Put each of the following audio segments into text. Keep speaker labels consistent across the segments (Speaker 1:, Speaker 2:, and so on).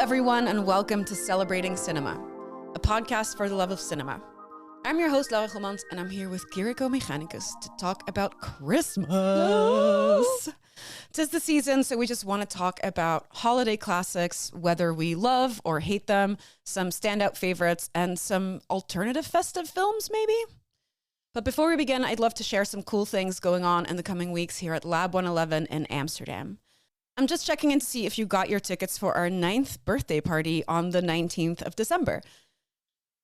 Speaker 1: everyone, and welcome to Celebrating Cinema, a podcast for the love of cinema. I'm your host, Laura Gommans, and I'm here with Kiriko Mechanicus to talk about Christmas. 'Tis the season, so we just want to talk about holiday classics, whether we love or hate them, some standout favorites, and some alternative festive films, maybe? But before we begin, I'd love to share some cool things going on in the coming weeks here at Lab 111 in Amsterdam. I'm just checking in to see if you got your tickets for our 9th birthday party on the 19th of December.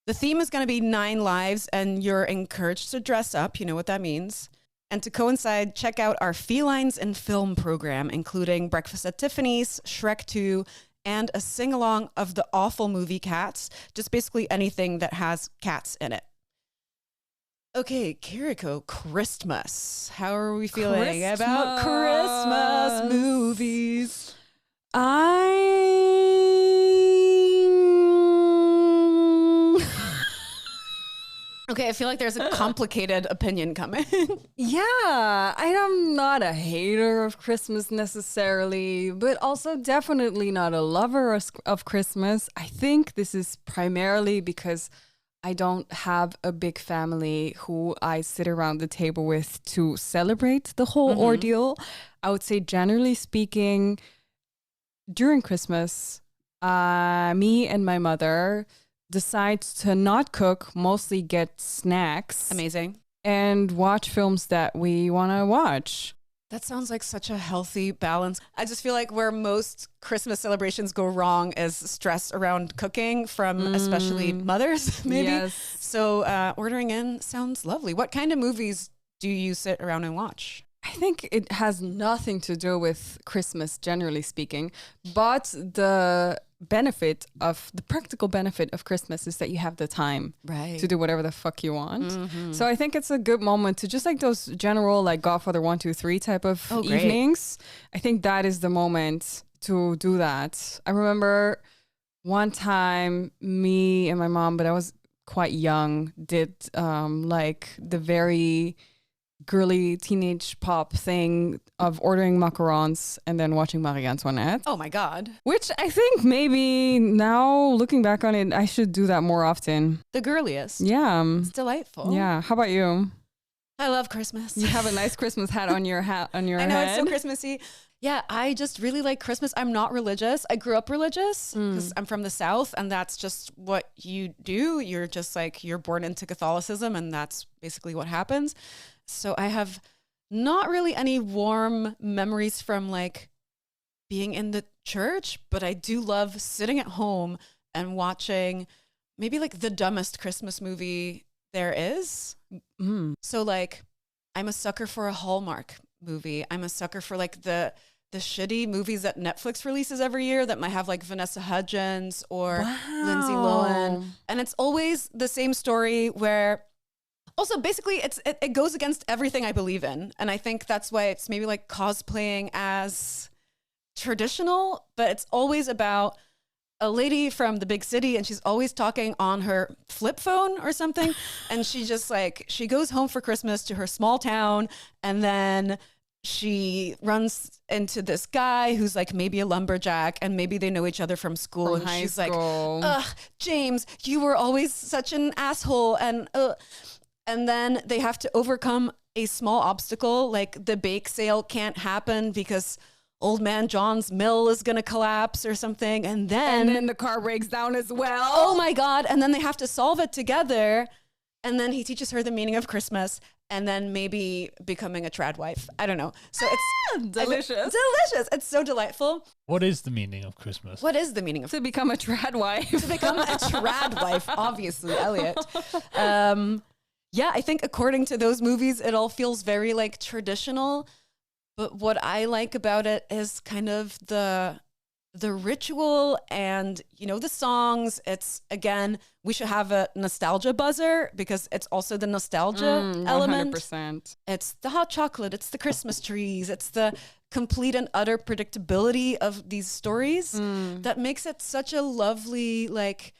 Speaker 1: The theme is going to be 9 lives, and you're encouraged to dress up. You know what that means. And to coincide, check out our Felines in Film program, including Breakfast at Tiffany's, Shrek 2, and a sing-along of the awful movie Cats, just basically anything that has cats in it. Okay, Kiriko, Christmas. How are we feeling about Christmas movies? Okay, I feel like there's a complicated opinion coming.
Speaker 2: Yeah, I am not a hater of Christmas necessarily, but also definitely not a lover of Christmas. I think this is primarily because I don't have a big family who I sit around the table with to celebrate the whole ordeal. I would say, generally speaking, during Christmas, me and my mother decide to not cook, mostly get snacks.
Speaker 1: Amazing.
Speaker 2: And watch films that we want to watch.
Speaker 1: That sounds like such a healthy balance. I just feel like where most Christmas celebrations go wrong is stress around cooking from especially mothers, maybe.
Speaker 2: Yes.
Speaker 1: So ordering in sounds lovely. What kind of movies do you sit around and watch?
Speaker 2: I think it has nothing to do with Christmas, generally speaking, but the practical benefit of Christmas is that you have the time to do whatever the fuck you want. So I think it's a good moment to just like those general like Godfather 1, 2, 3 type of evenings. I think that is the moment to do that. I remember one time me and my mom, but I was quite young, did like the very girly teenage pop thing of ordering macarons and then watching Marie Antoinette.
Speaker 1: Oh my God.
Speaker 2: Which I think maybe now looking back on it, I should do that more often.
Speaker 1: The girliest.
Speaker 2: Yeah.
Speaker 1: It's delightful.
Speaker 2: Yeah. How about you?
Speaker 1: I love Christmas.
Speaker 2: You have a nice Christmas hat on your head.
Speaker 1: I know, it's so Christmassy. Yeah, I just really like Christmas. I'm not religious. I grew up religious because I'm from the South, and that's just what you do. You're just like, you're born into Catholicism, and that's basically what happens. So I have not really any warm memories from like being in the church, but I do love sitting at home and watching maybe like the dumbest Christmas movie there is. So like, I'm a sucker for a Hallmark movie. I'm a sucker for like the shitty movies that Netflix releases every year that might have like Vanessa Hudgens or Lindsay Lohan. And it's always the same story where also basically it goes against everything I believe in. And I think that's why it's maybe like cosplaying as traditional, but it's always about a lady from the big city and she's always talking on her flip phone or something. And she just like, she goes home for Christmas to her small town and then she runs into this guy who's like maybe a lumberjack and maybe they know each other from school. And she's like, ugh, James, you were always such an asshole. And then they have to overcome a small obstacle, like the bake sale can't happen because Old Man John's mill is going to collapse or something. And then
Speaker 2: the car breaks down as well.
Speaker 1: Oh my God. And then they have to solve it together. And then he teaches her the meaning of Christmas and then maybe becoming a trad wife. I don't know. So it's
Speaker 2: delicious.
Speaker 1: Delicious. It's so delightful.
Speaker 3: What is the meaning of Christmas?
Speaker 1: What is the meaning of
Speaker 2: To become a trad wife.
Speaker 1: To become a trad wife, obviously, Elliot. Yeah, I think according to those movies, it all feels very like traditional. But what I like about it is kind of the ritual and, you know, the songs. It's, again, we should have a nostalgia buzzer because it's also the nostalgia element.
Speaker 2: 100%.
Speaker 1: It's the hot chocolate. It's the Christmas trees. It's the complete and utter predictability of these stories that makes it such a lovely, like,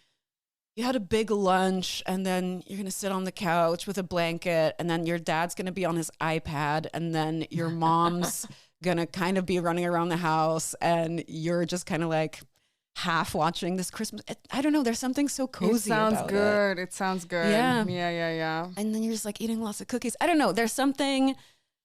Speaker 1: you had a big lunch and then you're going to sit on the couch with a blanket and then your dad's going to be on his iPad and then your mom's going to kind of be running around the house and you're just kind of like half watching this Christmas. I don't know. There's something so cozy about it.
Speaker 2: It sounds good. Yeah.
Speaker 1: And then you're just like eating lots of cookies. I don't know. There's something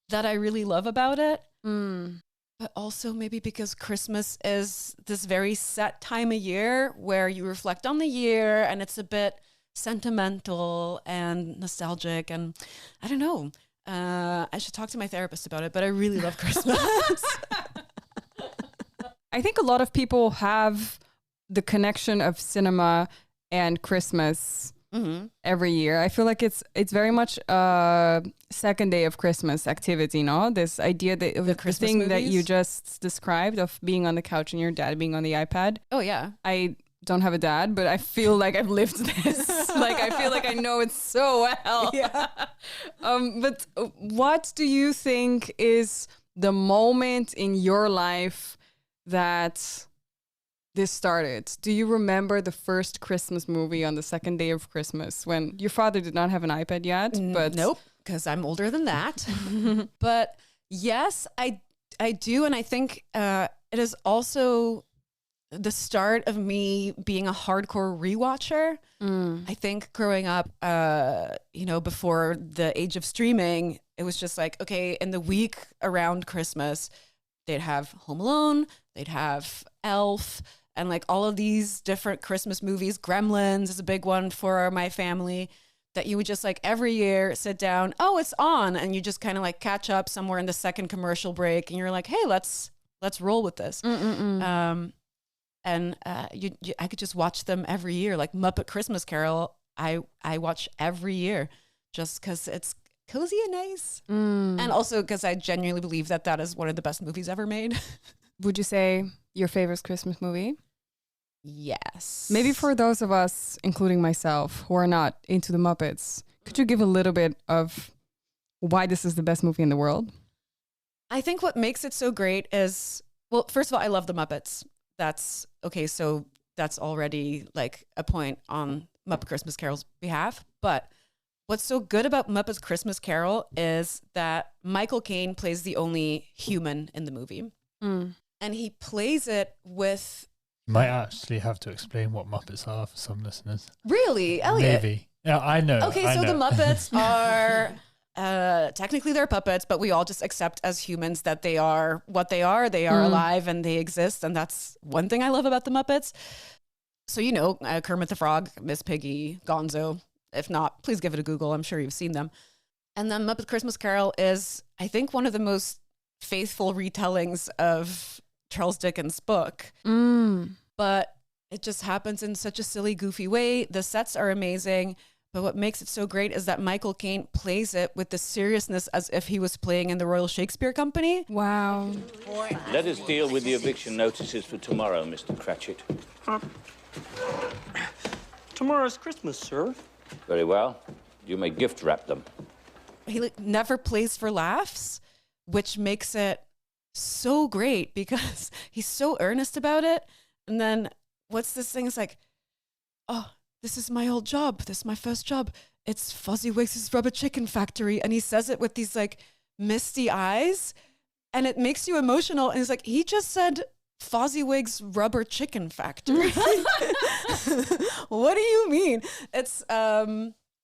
Speaker 1: that I really love about it. But also maybe because Christmas is this very set time of year where you reflect on the year and it's a bit sentimental and nostalgic. And I don't know. I should talk to my therapist about it, but I really love Christmas.
Speaker 2: I think a lot of people have the connection of cinema and Christmas every year. I feel like it's very much a second day of Christmas activity, no? This idea that the thing movies that you just described of being on the couch and your dad being on the iPad.
Speaker 1: Oh, yeah.
Speaker 2: I don't have a dad, but I feel like I've lived this. Like, I feel like I know it so well.
Speaker 1: Yeah.
Speaker 2: But what do you think is the moment in your life that this started? Do you remember the first Christmas movie on the second day of Christmas when your father did not have an iPad yet? But
Speaker 1: nope, because I'm older than that. But yes, I do. And I think it is also the start of me being a hardcore rewatcher. I think growing up, before the age of streaming, it was just like, okay, in the week around Christmas, they'd have Home Alone, they'd have Elf, and like all of these different Christmas movies. Gremlins is a big one for my family that you would just like every year sit down, oh, it's on. And you just kind of like catch up somewhere in the second commercial break and you're like, hey, let's roll with this. I could just watch them every year. Like Muppet Christmas Carol, I watch every year just because it's cozy and nice. And also because I genuinely believe that is one of the best movies ever made.
Speaker 2: Would you say your favorite Christmas movie?
Speaker 1: Yes.
Speaker 2: Maybe for those of us, including myself, who are not into the Muppets, could you give a little bit of why this is the best movie in the world?
Speaker 1: I think what makes it so great is, well, first of all, I love the Muppets. That's okay. So that's already like a point on Muppet Christmas Carol's behalf. But what's so good about Muppet's Christmas Carol is that Michael Caine plays the only human in the movie. And he plays it with...
Speaker 3: You might actually have to explain what Muppets are for some listeners.
Speaker 1: Really? Elliot?
Speaker 3: Maybe. Yeah, I know.
Speaker 1: Okay, so the Muppets are... technically they're puppets, but we all just accept as humans that they are what they are. They are alive and they exist. And that's one thing I love about the Muppets. So, Kermit the Frog, Miss Piggy, Gonzo. If not, please give it a Google. I'm sure you've seen them. And then Muppet Christmas Carol is, I think, one of the most faithful retellings of Charles Dickens' book. But it just happens in such a silly, goofy way. The sets are amazing. But what makes it so great is that Michael Caine plays it with the seriousness as if he was playing in the Royal Shakespeare Company.
Speaker 2: Wow.
Speaker 4: Let us deal with the eviction notices for tomorrow, Mr. Cratchit.
Speaker 5: Tomorrow's Christmas, sir.
Speaker 4: Very well. You may gift wrap them.
Speaker 1: He never plays for laughs, which makes it so great because he's so earnest about it. And then what's this thing? It's like, oh, this is my old job. This is my first job. It's Fozziwig's Rubber Chicken Factory. And he says it with these like misty eyes and it makes you emotional. And it's like, he just said Fozziwig's Rubber Chicken Factory. What do you mean? It's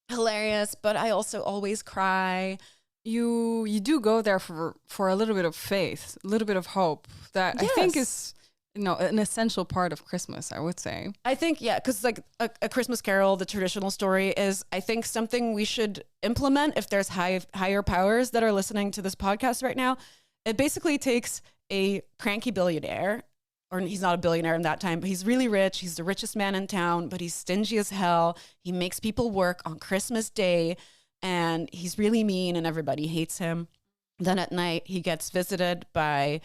Speaker 1: hilarious, but I also always cry.
Speaker 2: You do go there for a little bit of faith, a little bit of hope that I think is an essential part of Christmas, I would say.
Speaker 1: I think, yeah, because like a Christmas Carol, the traditional story is, I think, something we should implement if there's higher powers that are listening to this podcast right now. It basically takes a cranky billionaire, or he's not a billionaire in that time, but he's really rich. He's the richest man in town, but he's stingy as hell. He makes people work on Christmas Day, and he's really mean, and everybody hates him. Then at night, he gets visited by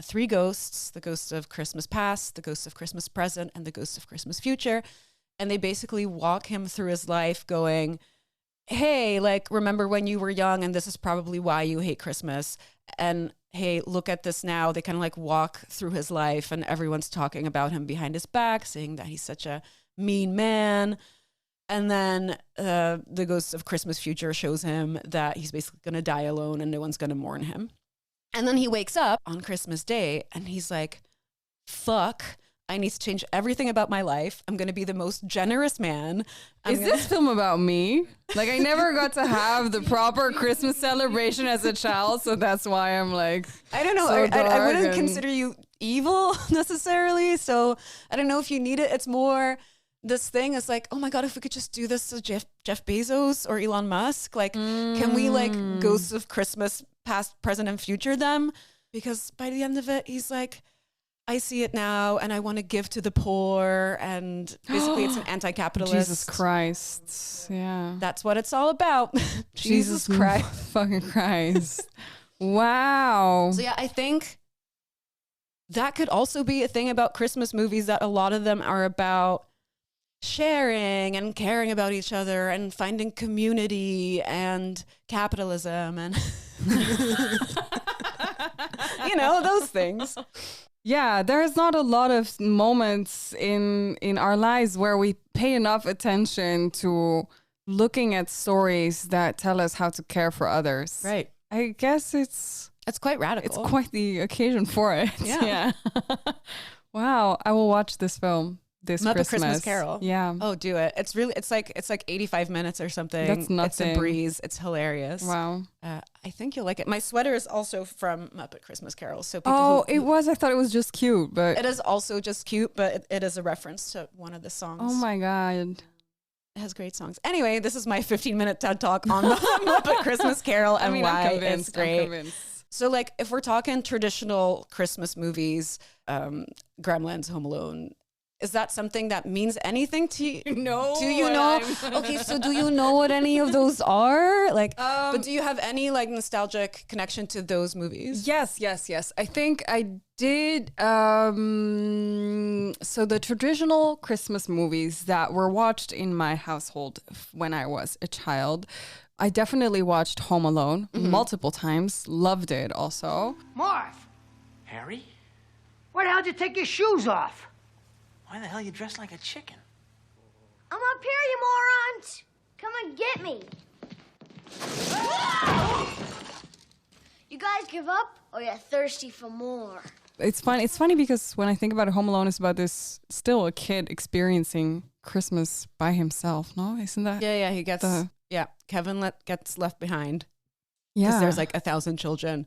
Speaker 1: 3 ghosts, the ghost of Christmas past, the ghost of Christmas present, and the ghost of Christmas future. And they basically walk him through his life going, hey, like, remember when you were young and this is probably why you hate Christmas. And hey, look at this now. They kind of like walk through his life and everyone's talking about him behind his back, saying that he's such a mean man. And then the ghost of Christmas future shows him that he's basically going to die alone and no one's going to mourn him. And then he wakes up on Christmas Day and he's like, fuck, I need to change everything about my life. I'm going to be the most generous man.
Speaker 2: Is this film about me? Like, I never got to have the proper Christmas celebration as a child, so that's why I'm like,
Speaker 1: I don't know.
Speaker 2: so
Speaker 1: I wouldn't
Speaker 2: dark
Speaker 1: consider you evil necessarily. So I don't know if you need it. It's more this thing is like, oh my God, if we could just do this to Jeff Bezos or Elon Musk, like, can we like Ghosts of Christmas past, present, and future them? Because by the end of it, he's like, I see it now and I want to give to the poor. And basically it's an anti-capitalist.
Speaker 2: Jesus Christ. Yeah.
Speaker 1: That's what it's all about. Jesus Christ.
Speaker 2: Fucking Christ. Wow.
Speaker 1: So yeah, I think that could also be a thing about Christmas movies, that a lot of them are about sharing and caring about each other and finding community and capitalism and you know, those things.
Speaker 2: Yeah, there's not a lot of moments in our lives where we pay enough attention to looking at stories that tell us how to care for others.
Speaker 1: Right.
Speaker 2: I guess it's
Speaker 1: quite radical.
Speaker 2: It's quite the occasion for it.
Speaker 1: Yeah.
Speaker 2: Wow, I will watch this film this
Speaker 1: Muppet Christmas Carol.
Speaker 2: Yeah.
Speaker 1: Oh, do it. It's like 85 minutes or something.
Speaker 2: That's nothing.
Speaker 1: It's a breeze. It's hilarious.
Speaker 2: Wow.
Speaker 1: I think you'll like it. My sweater is also from Muppet Christmas Carol. So people
Speaker 2: it was. I thought it was just cute, but
Speaker 1: it is also just cute, but it is a reference to one of the songs.
Speaker 2: oh my God.
Speaker 1: It has great songs. Anyway, this is my 15-minute TED Talk on Muppet Christmas Carol and why
Speaker 2: I'm convinced.
Speaker 1: it's great.
Speaker 2: I'm convinced.
Speaker 1: So like if we're talking traditional Christmas movies, Gremlins, Home Alone, is that something that means anything to you?
Speaker 2: No.
Speaker 1: Do you know? Okay, so do you know what any of those are? Like, but do you have any like nostalgic connection to those movies?
Speaker 2: Yes. I think I did. So the traditional Christmas movies that were watched in my household when I was a child, I definitely watched Home Alone multiple times. Loved it also.
Speaker 6: Marv,
Speaker 5: Harry?
Speaker 6: why the hell did you take your shoes off?
Speaker 5: Why the hell you dressed like a chicken?
Speaker 7: I'm up here, you morons! Come and get me. You guys give up, or you're thirsty for more?
Speaker 2: It's fun. It's funny because when I think about it, Home Alone is about this still a kid experiencing Christmas by himself. No, isn't that?
Speaker 1: Yeah. He gets Kevin gets left behind
Speaker 2: Yeah.
Speaker 1: because there's like 1,000 children,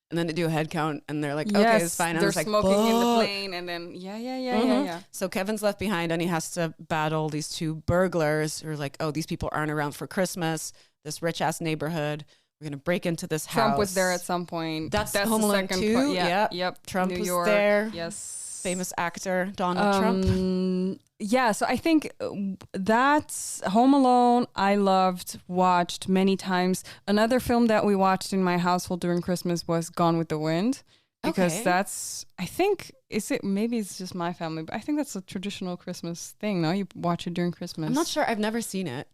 Speaker 1: and then they do a head count, and they're like, okay,
Speaker 2: Yes,
Speaker 1: it's fine. And
Speaker 2: they're
Speaker 1: it's like,
Speaker 2: smoking in the
Speaker 1: "Fuck."
Speaker 2: plane, and then yeah.
Speaker 1: So Kevin's left behind, and he has to battle these two burglars who are like, oh, these people aren't around for Christmas. This rich ass neighborhood. We're gonna break into this house.
Speaker 2: Trump was there at some point.
Speaker 1: That's
Speaker 2: the
Speaker 1: Home Alone
Speaker 2: second
Speaker 1: 2.
Speaker 2: part.
Speaker 1: Yep. Trump
Speaker 2: New
Speaker 1: was
Speaker 2: York.
Speaker 1: there.
Speaker 2: Yes.
Speaker 1: Famous actor Donald Trump.
Speaker 2: Yeah, so I think that's Home Alone. I loved, watched many times. Another film that we watched in my household during Christmas was Gone with the Wind. Because
Speaker 1: Okay.
Speaker 2: that's, I think, maybe it's just my family, but I think that's a traditional Christmas thing, no? You watch it during Christmas.
Speaker 1: I'm not sure. I've never seen it.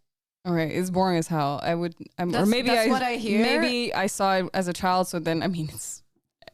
Speaker 2: All right, it's boring as hell. Or
Speaker 1: That's
Speaker 2: maybe
Speaker 1: what I hear.
Speaker 2: Maybe I saw it as a child, so then it's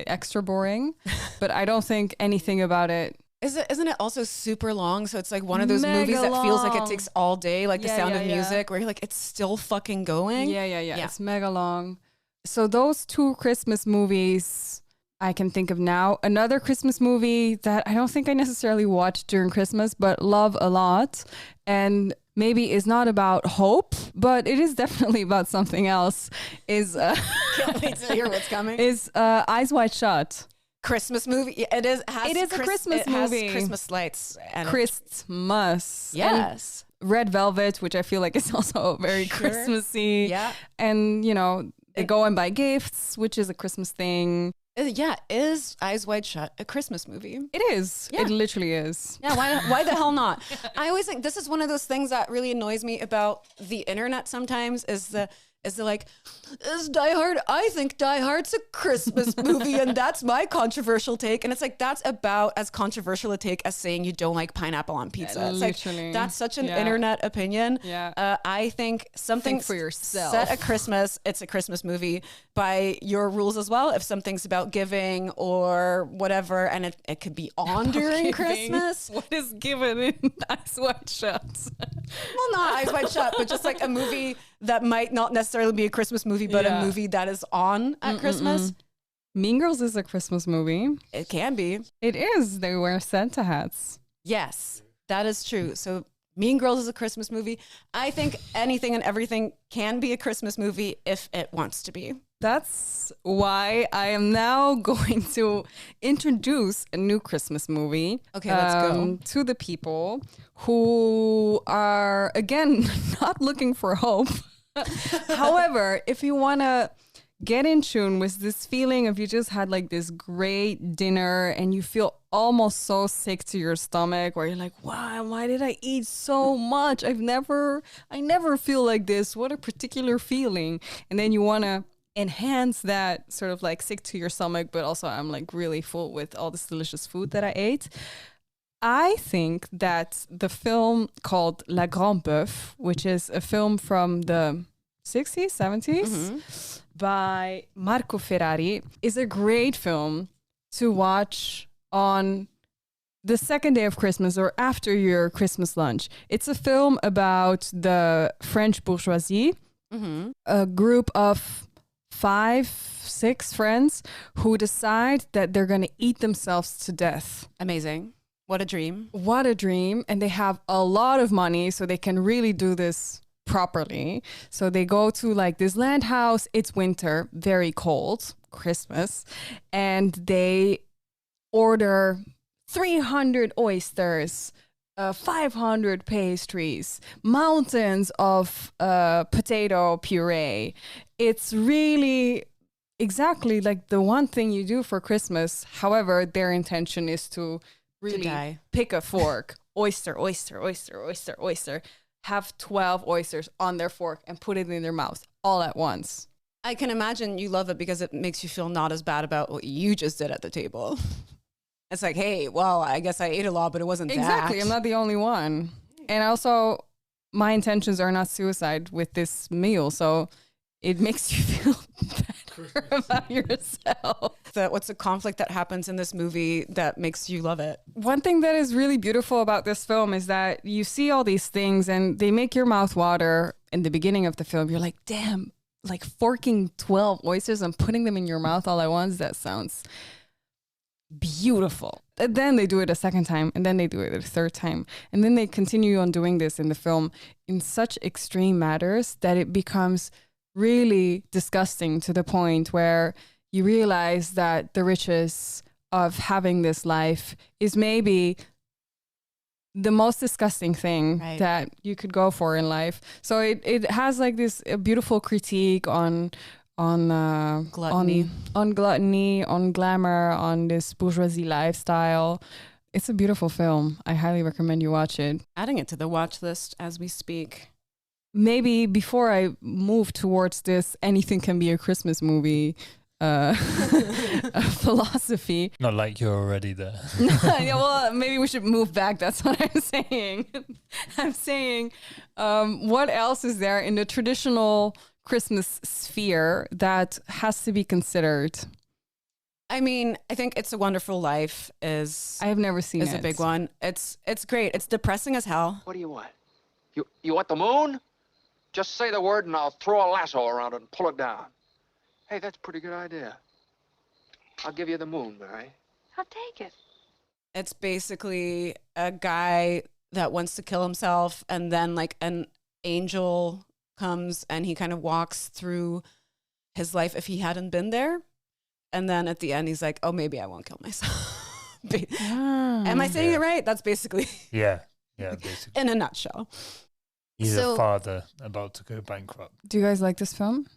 Speaker 2: extra boring. But I don't think anything about it.
Speaker 1: Isn't it also super long? So it's like one of those
Speaker 2: Mega
Speaker 1: movies that feels like it
Speaker 2: long.
Speaker 1: takes all day, like The
Speaker 2: Yeah,
Speaker 1: Sound
Speaker 2: yeah,
Speaker 1: of
Speaker 2: yeah.
Speaker 1: Music, where you're like, it's still fucking going.
Speaker 2: Yeah. It's mega long. So those two Christmas movies I can think of now. Another Christmas movie that I don't think I necessarily watched during Christmas, but love a lot, and maybe is not about hope, but it is definitely about something else.
Speaker 1: Can't wait to hear what's coming.
Speaker 2: Is Eyes Wide Shut.
Speaker 1: Christmas movie. Yeah, it is.
Speaker 2: It is a Christmas movie.
Speaker 1: Has Christmas lights. And
Speaker 2: Christmas.
Speaker 1: yes.
Speaker 2: And Red Velvet, which I feel like is also very
Speaker 1: Sure.
Speaker 2: Christmassy.
Speaker 1: Yeah.
Speaker 2: And, they go and buy gifts, which is a Christmas thing.
Speaker 1: Yeah. Is Eyes Wide Shut a Christmas movie?
Speaker 2: It is.
Speaker 1: Yeah.
Speaker 2: It literally is.
Speaker 1: Yeah, why the hell not? I always think this is one of those things that really annoys me about the internet sometimes is the like, is Die Hard? I think Die Hard's a Christmas movie, and that's my controversial take. And it's like, that's about as controversial a take as saying you don't like pineapple on pizza. It's
Speaker 2: Literally.
Speaker 1: like, that's such an
Speaker 2: Yeah.
Speaker 1: internet opinion.
Speaker 2: Yeah.
Speaker 1: I think something
Speaker 2: Think for yourself.
Speaker 1: set at Christmas, it's a Christmas movie by your rules as well. If something's about giving or whatever, and it could be on during Christmas.
Speaker 2: What is given in Eyes Wide Shut?
Speaker 1: Well, not Eyes Wide Shut, but just like a movie that might not necessarily be a Christmas movie, but
Speaker 2: Yeah.
Speaker 1: a movie that is on at Christmas.
Speaker 2: Mean Girls is a Christmas movie.
Speaker 1: It can be.
Speaker 2: It is. They wear Santa hats.
Speaker 1: Yes, that is true. So Mean Girls is a Christmas movie. I think anything and everything can be a Christmas movie if it wants to be.
Speaker 2: That's why I am now going to introduce a new Christmas movie.
Speaker 1: Okay, let's go.
Speaker 2: To the people who are, again, not looking for hope. However, if you want to get in tune with this feeling of you just had like this great dinner and you feel almost so sick to your stomach where you're like, wow, why did I eat so much? I never feel like this. What a particular feeling. And then you want to enhance that sort of like sick to your stomach, but also I'm like really full with all this delicious food that I ate. I think that the film called La Grand Bœuf, which is a film from the 60s, 70s, by Marco Ferrari, is a great film to watch on the second day of Christmas or after your Christmas lunch. It's a film about the French bourgeoisie, a group of 5-6 friends who decide that they're going to eat themselves to death.
Speaker 1: Amazing. What a dream.
Speaker 2: What a dream. And they have a lot of money, so they can really do this properly. So they go to like this land house. It's winter, very cold, Christmas. And they order 300 oysters, 500 pastries, mountains of potato puree. It's really exactly like the one thing you do for Christmas. However, their intention is to really pick a fork, oyster, have 12 oysters on their fork and put it in their mouth all at once.
Speaker 1: I can imagine you love it because it makes you feel not as bad about what you just did at the table. It's like, hey, well, I guess I ate a lot, but it wasn't
Speaker 2: exactly. I'm not the only one. And also, my intentions are not suicide with this meal, so it makes you feel better about yourself.
Speaker 1: What's the conflict that happens in this movie that makes you love it?
Speaker 2: One thing that is really beautiful about this film is that you see all these things and they make your mouth water. In the beginning of the film, you're like, damn, like forking 12 oysters and putting them in your mouth all at once, that sounds beautiful. And then they do it a second time, and then they do it a third time. And then they continue on doing this in the film in such extreme matters that it becomes really disgusting to the point where you realize that the riches of having this life is maybe the most disgusting thing that you could go for in life. So it has like this beautiful critique on
Speaker 1: gluttony,
Speaker 2: on glamour, on this bourgeoisie lifestyle. It's a beautiful film. I highly recommend you watch it.
Speaker 1: Adding it to the watch list as we speak.
Speaker 2: Maybe before I move towards this, anything can be a Christmas movie philosophy.
Speaker 3: Not like you're already there.
Speaker 2: Yeah, well, maybe we should move back. That's what I'm saying. I'm saying, what else is there in the traditional Christmas sphere that has to be considered?
Speaker 1: I mean, I think It's a Wonderful Life is...
Speaker 2: I have never seen it.
Speaker 1: Is a big one. It's great. It's depressing as hell.
Speaker 8: What do you want? You want the moon? Just say the word and I'll throw a lasso around it and pull it down. Hey, that's a pretty good idea. I'll give you the moon, Mary.
Speaker 7: I'll take it.
Speaker 1: It's basically a guy that wants to kill himself, and then like an angel comes and he kind of walks through his life if he hadn't been there. And then at the end, he's like, oh, maybe I won't kill myself. Am I saying it right? That's basically...
Speaker 3: Yeah, basically.
Speaker 1: In a nutshell.
Speaker 3: He's a father about to go bankrupt.
Speaker 2: Do you guys like this film?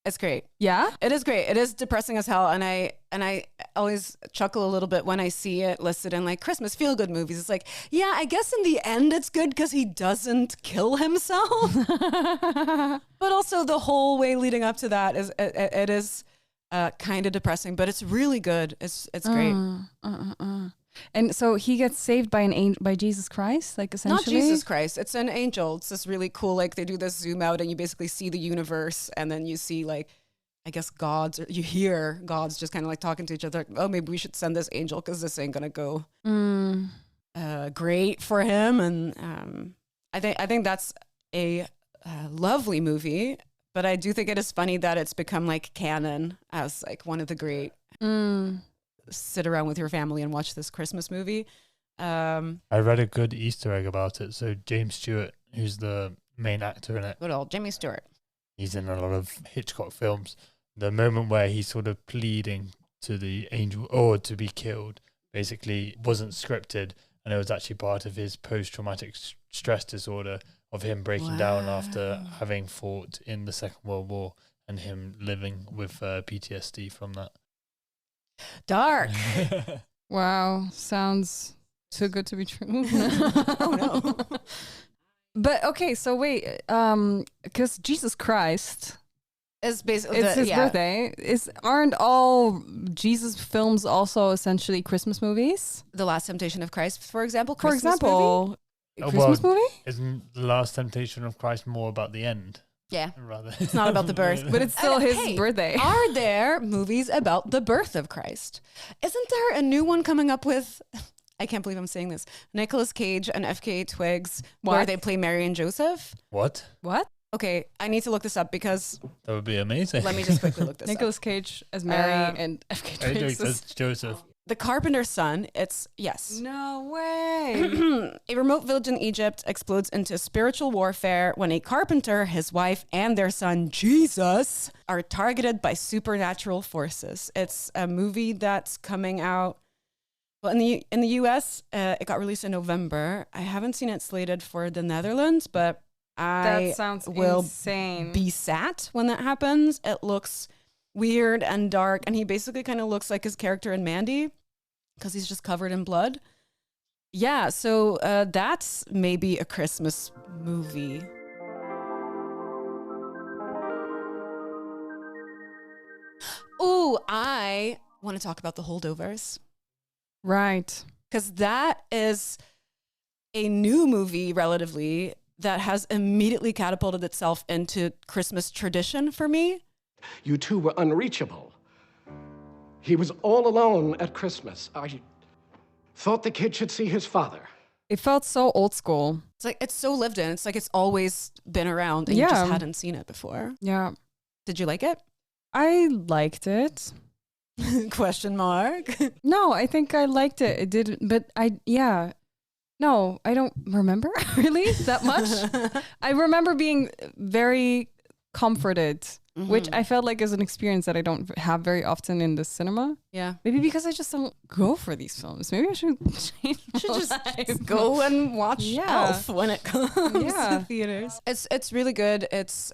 Speaker 1: It's great.
Speaker 2: Yeah?
Speaker 1: It is great. It is depressing as hell. And I always chuckle a little bit when I see it listed in like Christmas feel-good movies. It's like, yeah, I guess in the end it's good because he doesn't kill himself. But also the whole way leading up to that is it is kind of depressing, but it's really good. It's great.
Speaker 2: And so he gets saved by by Jesus Christ, like essentially?
Speaker 1: Not Jesus Christ. It's an angel. It's this really cool, like they do this zoom out and you basically see the universe, and then you see like, I guess gods, or you hear gods just kind of like talking to each other. Like, oh, maybe we should send this angel because this ain't gonna go great for him. And I think that's a lovely movie. But I do think it is funny that it's become like canon as like one of the great sit around with your family and watch this Christmas movie.
Speaker 3: I read a good Easter egg about it. So James Stewart, who's the main actor in it,
Speaker 1: Good old Jimmy Stewart.
Speaker 3: he's in a lot of Hitchcock films. The moment where he's sort of pleading to the angel or to be killed basically wasn't scripted, and it was actually part of his post-traumatic stress disorder of him breaking down after having fought in the Second World War and him living with PTSD from that.
Speaker 1: Dark.
Speaker 2: Wow, sounds too good to be true.
Speaker 1: Oh no.
Speaker 2: But okay, so wait, because Jesus Christ,
Speaker 1: It's basically
Speaker 2: it's his birthday. Aren't all Jesus films also essentially Christmas movies?
Speaker 1: The Last Temptation of Christ, for example.
Speaker 2: For
Speaker 1: Christmas
Speaker 2: example,
Speaker 1: movie?
Speaker 2: a Christmas movie?
Speaker 3: Isn't The Last Temptation of Christ more about the end?
Speaker 1: Yeah.
Speaker 3: Rather,
Speaker 1: It's not about the birth.
Speaker 2: But it's still his birthday.
Speaker 1: Are there movies about the birth of Christ? Isn't there a new one coming up with, I can't believe I'm saying this, Nicolas Cage and FKA Twigs, where
Speaker 2: What?
Speaker 1: they play Mary and Joseph?
Speaker 3: What?
Speaker 2: What?
Speaker 1: Okay, I need to look this up because
Speaker 3: That would be amazing.
Speaker 1: let me just quickly look this up.
Speaker 2: Nicolas Cage as Mary and FK
Speaker 3: I
Speaker 2: Twigs
Speaker 3: joke,
Speaker 2: as...
Speaker 3: that's Joseph.
Speaker 1: The Carpenter's Son, it's, yes.
Speaker 2: No way.
Speaker 1: A remote village in Egypt explodes into spiritual warfare when a carpenter, his wife, and their son Jesus are targeted by supernatural forces. It's a movie that's coming out. Well, in the US, it got released in November. I haven't seen it slated for the Netherlands, but I
Speaker 2: That sounds
Speaker 1: will
Speaker 2: insane.
Speaker 1: be sat when that happens. It looks weird and dark, and he basically kind of looks like his character in Mandy because he's just covered in blood. Yeah, so that's maybe a Christmas movie. Ooh, I want to talk about The Holdovers.
Speaker 2: Right.
Speaker 1: Because that is a new movie, relatively, that has immediately catapulted itself into Christmas tradition for me.
Speaker 9: You two were unreachable. He was all alone at Christmas. I thought the kid should see his father.
Speaker 2: It felt so old school.
Speaker 1: It's like it's so lived in. It's like it's always been around and you just hadn't seen it before.
Speaker 2: Yeah.
Speaker 1: Did you like it?
Speaker 2: I liked it.
Speaker 1: Question mark.
Speaker 2: No, I think I liked it. It did, but no, I don't remember really that much. I remember being very comforted, which I felt like is an experience that I don't have very often in the cinema.
Speaker 1: Yeah.
Speaker 2: Maybe because I just don't go for these films. Maybe I should change.
Speaker 1: Should just go and watch Elf when it comes to theaters. It's really good. It's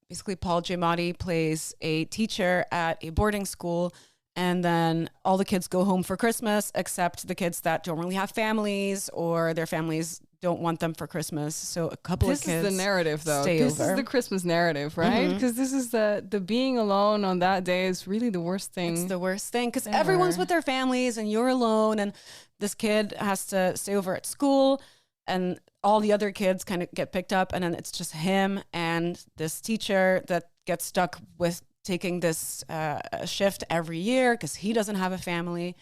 Speaker 1: basically Paul Giamatti plays a teacher at a boarding school, and then all the kids go home for Christmas except the kids that don't really have families or their families don't want them for Christmas. So a couple of kids.
Speaker 2: This is the narrative, though.
Speaker 1: This
Speaker 2: is the Christmas narrative, right? Because this is the being alone on that day is really the worst thing.
Speaker 1: It's the worst thing because everyone's with their families and you're alone, and this kid has to stay over at school, and all the other kids kind of get picked up, and then it's just him and this teacher that gets stuck with taking this shift every year because he doesn't have a family,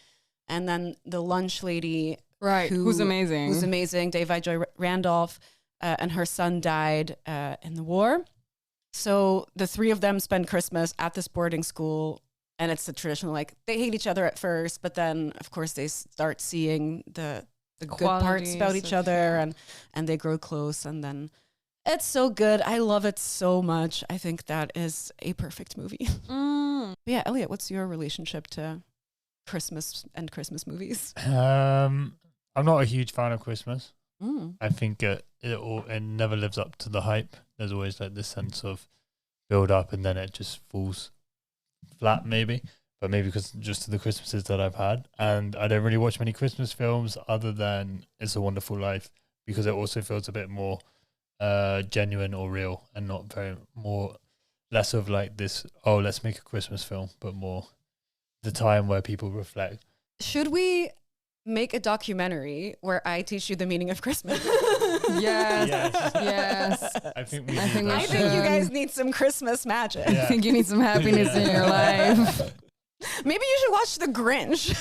Speaker 1: and then the lunch lady,
Speaker 2: right, who's amazing,
Speaker 1: Dave Joy Randolph, and her son died in the war. So the three of them spend Christmas at this boarding school, and it's the traditional, like, they hate each other at first, but then of course they start seeing the good parts about each other, and they grow close, and then it's so good. I love it so much. I think that is a perfect movie. But yeah, Elliot, what's your relationship to Christmas and Christmas movies?
Speaker 3: I'm not a huge fan of Christmas. I think it never lives up to the hype. There's always like this sense of build up, and then it just falls flat, maybe. But maybe because just of the Christmases that I've had, and I don't really watch many Christmas films other than It's a Wonderful Life, because it also feels a bit more genuine or real, and not less of like this, oh, let's make a Christmas film, but more the time where people reflect.
Speaker 1: Should we make a documentary where I teach you the meaning of Christmas?
Speaker 2: Yes.
Speaker 3: I think
Speaker 1: I think you guys need some Christmas magic.
Speaker 2: I think you need some happiness in your life.
Speaker 1: Maybe you should watch The Grinch.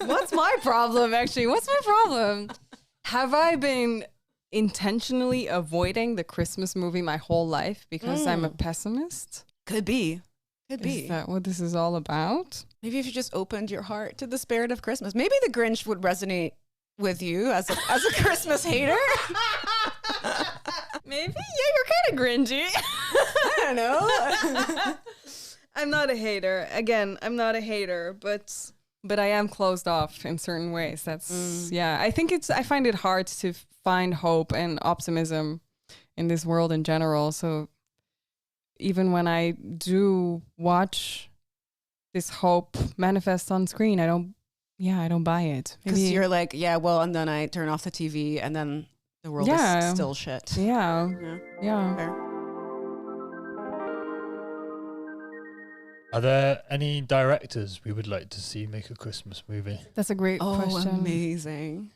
Speaker 2: What's my problem, actually? What's my problem? Have I been intentionally avoiding the Christmas movie my whole life because I'm a pessimist?
Speaker 1: Could be. Could be.
Speaker 2: Is that what this is all about?
Speaker 1: Maybe if you just opened your heart to the spirit of Christmas, maybe the Grinch would resonate with you as a Christmas hater.
Speaker 2: Maybe. Yeah, you're kind of cringy.
Speaker 1: I don't know.
Speaker 2: I'm not a hater. Again, I'm not a hater, but I am closed off in certain ways. That's yeah. I find it hard to find hope and optimism in this world in general. So even when I do watch this hope manifest on screen, I don't buy it.
Speaker 1: Because you're like, yeah, well, and then I turn off the TV and then the world is still shit.
Speaker 2: Yeah.
Speaker 1: Fair.
Speaker 3: Are there any directors we would like to see make a Christmas movie?
Speaker 2: That's a great question.
Speaker 1: Amazing.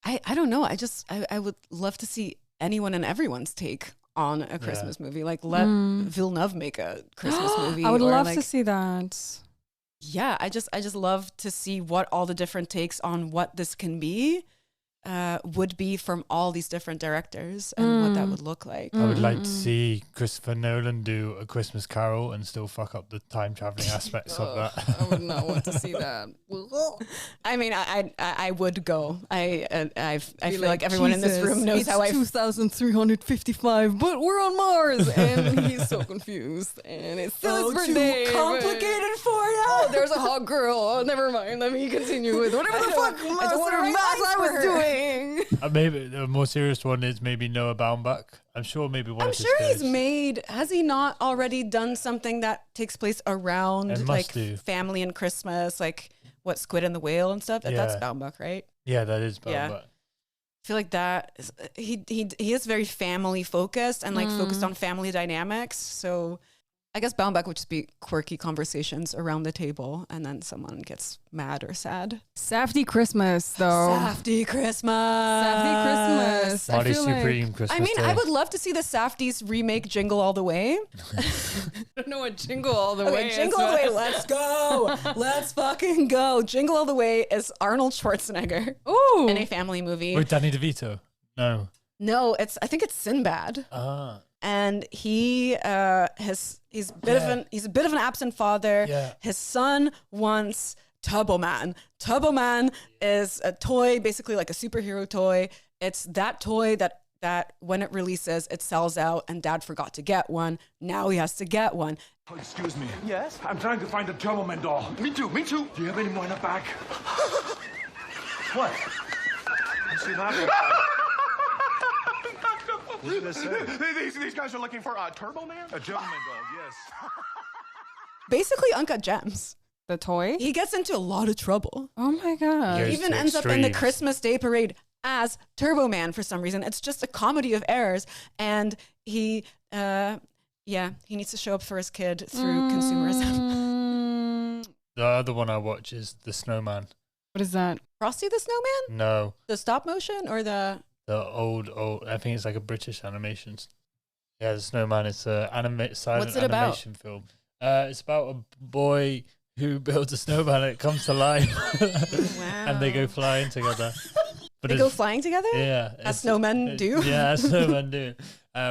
Speaker 1: I don't know. I would love to see anyone and everyone's take on a Christmas movie. Like let Villeneuve make a Christmas movie.
Speaker 2: I would love to see that.
Speaker 1: Yeah, I just love to see what all the different takes on what this can be would be from all these different directors and what that would look like.
Speaker 3: I would like to see Christopher Nolan do A Christmas Carol and still fuck up the time traveling aspects of that.
Speaker 2: I would not want to see that.
Speaker 1: I mean, I would go. I feel like everyone in this room knows how I
Speaker 2: 2,355, but we're on Mars, and he's so confused, and it's still his birthday.
Speaker 1: Too complicated for you.
Speaker 2: Oh, there's a hot girl. Oh, never mind. Let me continue with whatever the fuck I was doing.
Speaker 3: Maybe the more serious one is maybe Noah Baumbach. I'm sure maybe one of his
Speaker 1: he's made. Has he not already done something that takes place around like family and Christmas, like what Squid and the Whale and stuff? That's Baumbach, right?
Speaker 3: Yeah, that is Baumbach.
Speaker 1: Yeah. I feel like that is, he is very family focused and like focused on family dynamics. So I guess Baumbach would just be quirky conversations around the table and then someone gets mad or sad.
Speaker 2: Safdie Christmas, though.
Speaker 1: Safdie Christmas.
Speaker 2: Safdie Christmas.
Speaker 3: Marty Supreme Christmas
Speaker 1: I mean,
Speaker 3: Day.
Speaker 1: I would love to see the Safdies remake Jingle All the Way.
Speaker 2: I don't know what Jingle All the Way is.
Speaker 1: Jingle All the Way, let's go. Let's fucking go. Jingle All the Way is Arnold Schwarzenegger in a family movie.
Speaker 3: With Danny DeVito? No.
Speaker 1: No, I think it's Sinbad. And he's a bit of an absent father.
Speaker 3: Yeah.
Speaker 1: His son wants Turbo Man. Turbo Man is a toy, basically like a superhero toy. It's that toy that when it releases, it sells out, and Dad forgot to get one. Now he has to get one.
Speaker 10: Oh, excuse me.
Speaker 5: Yes?
Speaker 10: I'm trying to find the Turbo Man doll.
Speaker 5: Me too.
Speaker 10: Do you have any more in the back?
Speaker 5: What?
Speaker 10: I see that one. What did I say?
Speaker 5: These guys are looking for a Turbo Man?
Speaker 10: A Turbo Man doll, yes.
Speaker 1: Basically, Uncut Gems.
Speaker 2: The toy?
Speaker 1: He gets into a lot of trouble.
Speaker 2: Oh my God.
Speaker 1: He even ends up in the Christmas Day parade as Turbo Man for some reason. It's just a comedy of errors. And he needs to show up for his kid through consumerism.
Speaker 3: The other one I watch is The Snowman.
Speaker 2: What is that?
Speaker 1: Frosty the Snowman?
Speaker 3: No.
Speaker 1: The stop motion or the
Speaker 3: old, I think it's like a British animation. Yeah, The Snowman is a silent
Speaker 1: What's it about?
Speaker 3: animation film. It's about a boy who builds a snowman and it comes to life.
Speaker 1: Wow.
Speaker 3: And they go flying together. But
Speaker 1: they go flying together?
Speaker 3: Yeah.
Speaker 1: As snowmen do?
Speaker 3: Yeah, as snowmen do.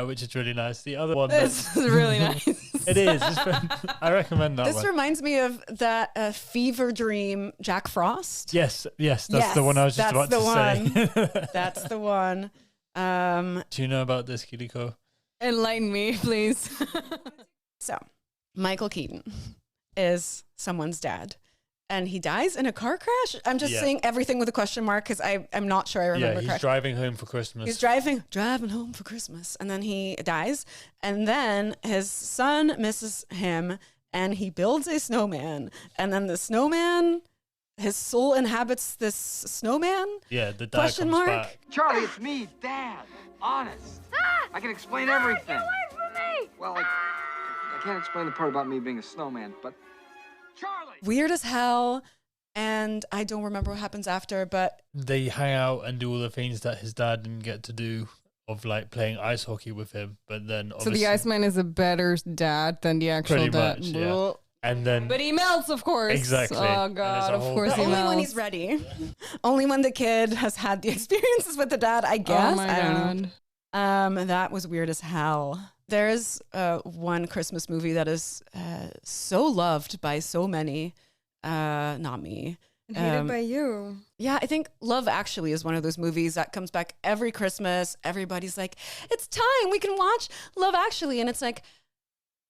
Speaker 3: Which is really nice. The other one...
Speaker 2: It's really nice.
Speaker 3: It is. I recommend that one.
Speaker 1: This reminds me of that Fever Dream Jack Frost.
Speaker 3: Yes, that's the one I was just about to say.
Speaker 1: That's the one.
Speaker 3: Do you know about this, Kiriko?
Speaker 2: Enlighten me, please.
Speaker 1: So, Michael Keaton is someone's dad. And he dies in a car crash? I'm just saying everything with a question mark because I'm not sure I remember.
Speaker 3: Yeah, he's driving home for Christmas.
Speaker 1: He's driving home for Christmas. And then he dies. And then his son misses him and he builds a snowman. And then the snowman, his soul inhabits this snowman?
Speaker 3: Yeah, the dad
Speaker 1: question
Speaker 3: comes
Speaker 1: mark?
Speaker 3: back.
Speaker 8: Charlie, it's me, Dad. Honest. I can explain everything.
Speaker 7: Get away from me!
Speaker 8: Well, I can't explain the part about me being a snowman, but... Charlie!
Speaker 1: Weird as hell. And I don't remember what happens after, but...
Speaker 3: They hang out and do all the things that his dad didn't get to do, of like playing ice hockey with him. But then
Speaker 2: So the Iceman is a better dad than the actual
Speaker 3: pretty
Speaker 2: dad.
Speaker 3: much, yeah. And then...
Speaker 2: But he melts, of course.
Speaker 3: Exactly.
Speaker 2: Oh, God, of course he
Speaker 1: only
Speaker 2: melts.
Speaker 1: when he's ready. Only when the kid has had the experiences with the dad, I guess.
Speaker 2: Oh, my
Speaker 1: I don't
Speaker 2: God.
Speaker 1: know. That was weird as hell. There's one Christmas movie that is so loved by so many, not me.
Speaker 2: And hated by you.
Speaker 1: Yeah, I think Love Actually is one of those movies that comes back every Christmas. Everybody's like, it's time, we can watch Love Actually. And it's like,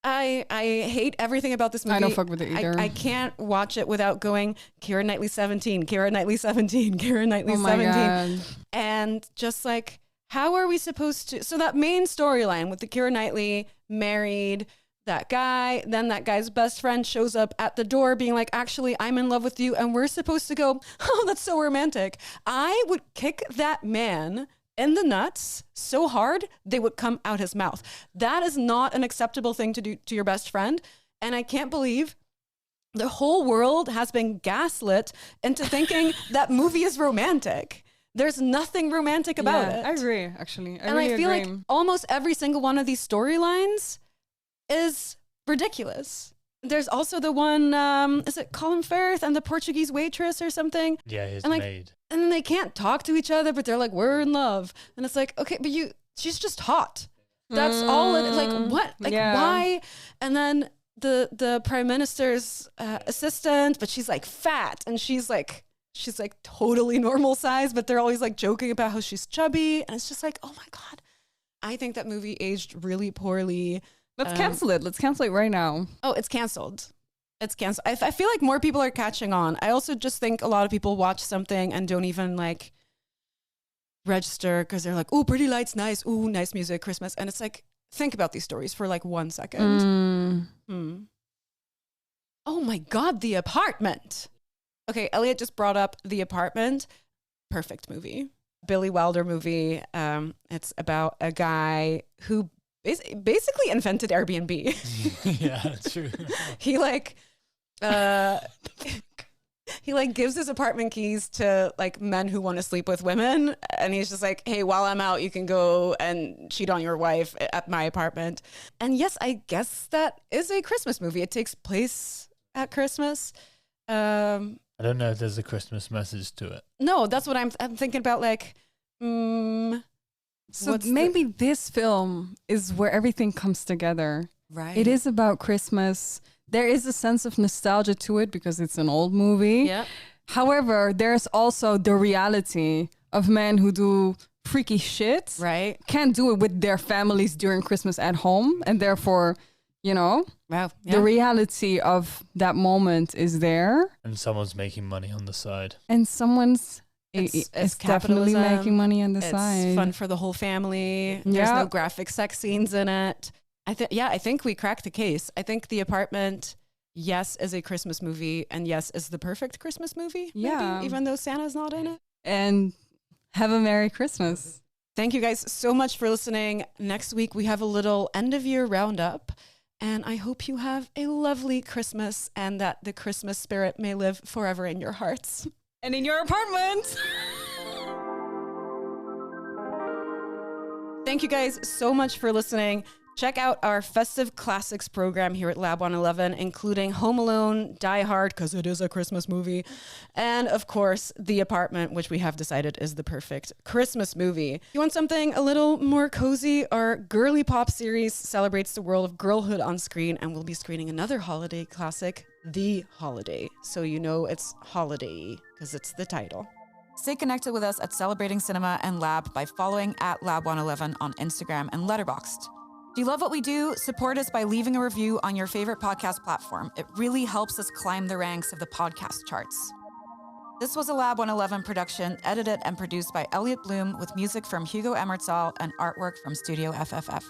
Speaker 1: I hate everything about this movie.
Speaker 2: I don't fuck with it either.
Speaker 1: I can't watch it without going, Keira Knightley 17, Keira Knightley 17, Keira Knightley 17.
Speaker 2: God.
Speaker 1: And just like, how are we supposed to? So that main storyline with the Keira Knightley married that guy, then that guy's best friend shows up at the door being like, actually, I'm in love with you. And we're supposed to go, oh, that's so romantic. I would kick that man in the nuts so hard they would come out his mouth. That is not an acceptable thing to do to your best friend. And I can't believe the whole world has been gaslit into thinking that movie is romantic. There's nothing romantic about it.
Speaker 2: I agree, actually.
Speaker 1: I feel like almost every single one of these storylines is ridiculous. There's also the one, is it Colin Firth and the Portuguese waitress or something?
Speaker 3: Yeah, his
Speaker 1: and
Speaker 3: maid.
Speaker 1: And then they can't talk to each other, but they're like, we're in love. And it's like, okay, but she's just hot. That's all it, like, what? Like, why? And then the prime minister's assistant, but she's like fat and she's like totally normal size, but they're always like joking about how she's chubby. And it's just like, oh my God. I think that movie aged really poorly.
Speaker 2: Let's cancel it. Let's cancel it right now.
Speaker 1: Oh, it's canceled. It's canceled. I feel like more people are catching on. I also just think a lot of people watch something and don't even like register because they're like, oh, pretty lights, nice. Ooh, nice music, Christmas. And it's like, think about these stories for like 1 second. Oh my God, The Apartment. Okay, Elliot just brought up The Apartment. Perfect movie. Billy Wilder movie. It's about a guy who basically invented Airbnb.
Speaker 3: Yeah, true.
Speaker 1: He gives his apartment keys to like men who want to sleep with women, and he's just like, hey, while I'm out, you can go and cheat on your wife at my apartment. And yes, I guess that is a Christmas movie. It takes place at Christmas.
Speaker 3: I don't know if there's a Christmas message to it.
Speaker 1: No, that's what I'm thinking about. Like,
Speaker 2: so maybe this film is where everything comes together.
Speaker 1: Right.
Speaker 2: It is about Christmas. There is a sense of nostalgia to it because it's an old movie.
Speaker 1: Yeah.
Speaker 2: However, there's also the reality of men who do freaky shit.
Speaker 1: Right.
Speaker 2: Can't do it with their families during Christmas at home. And therefore, you know, the reality of that moment is there.
Speaker 3: And someone's making money on the side.
Speaker 2: And someone's
Speaker 1: it's
Speaker 2: definitely
Speaker 1: capitalism.
Speaker 2: making money on the side.
Speaker 1: It's fun for the whole family. There's no graphic sex scenes in it. I think we cracked the case. I think The Apartment, yes, is a Christmas movie, and yes, is the perfect Christmas movie.
Speaker 2: Yeah.
Speaker 1: Maybe, even though Santa's not in it.
Speaker 2: And have a Merry Christmas.
Speaker 1: Thank you guys so much for listening. Next week, we have a little end of year roundup. And I hope you have a lovely Christmas and that the Christmas spirit may live forever in your hearts.
Speaker 2: And in your apartment.
Speaker 1: Thank you guys so much for listening. Check out our Festive Classics program here at Lab 111, including Home Alone, Die Hard, because it is a Christmas movie, and of course, The Apartment, which we have decided is the perfect Christmas movie. You want something a little more cozy? Our Girly Pop series celebrates the world of girlhood on screen, and we'll be screening another holiday classic, The Holiday. So you know it's holiday because it's the title. Stay connected with us at Celebrating Cinema and Lab by following at Lab111 on Instagram and Letterboxd. Do you love what we do? Support us by leaving a review on your favorite podcast platform. It really helps us climb the ranks of the podcast charts. This was a Lab 111 production, edited and produced by Elliot Bloom with music from Hugo Emertzal and artwork from Studio FFF.